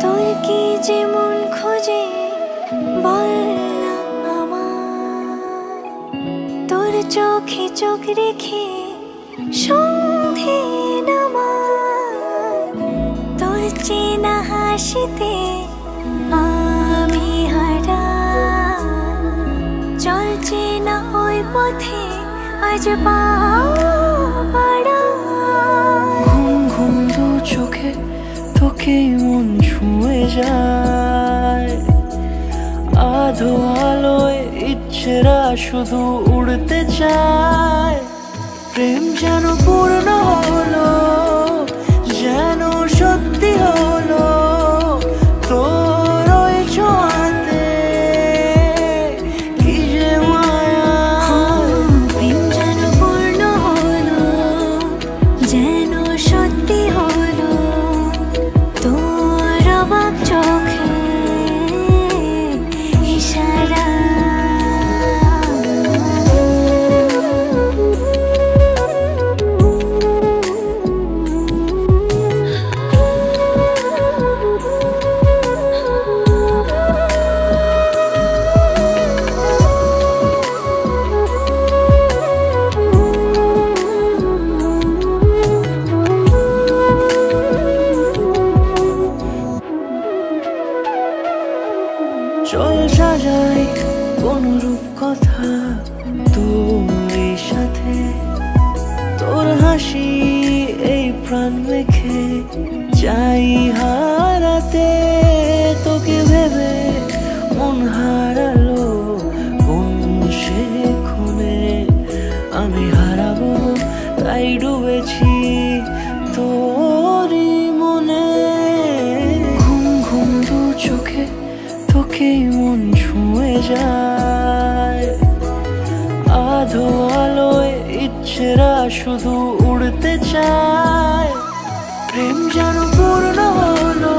তোর কি যেমন খোঁজে বল না আমার, তোর চোখে চোখ রেখে সন্ধে নামার, তোর চেনা হাসিতে আমি হারা, চলছে না ওই পথে আজ পা বাড়া। ঘুম ঘুম দু চোখে তোকে মন ছুঁয়ে যায়, আধো আলোয় ইচ্ছেরা শুধু উড়তে চায়। প্রেম যেন পূর্ণ হলো, যেন সত্যি হলো তোর ওই ছোঁয়াতে, কি যে মায়া। প্রেম যেন পূর্ণ হলো, যেন সত্যি হলো তোর অবাক চোখে ইশারা। চল সাজাই কোন রূপ কথা তোর সাথে, তোর হাসি এই প্রাণ মেখে চাই হারাতে। তোকে ভেবে মন হারালো কোন সে ক্ষণে, আমি হারাবো তাই ডুবেছি তোরই মনে। ঘুম ঘুম দু চোখে তোকে মন ছুঁয়ে যায়, আধো আলোয় ইচ্ছেরা শুধু উড়তে চায়। প্রেম যেন পূর্ণ হলো,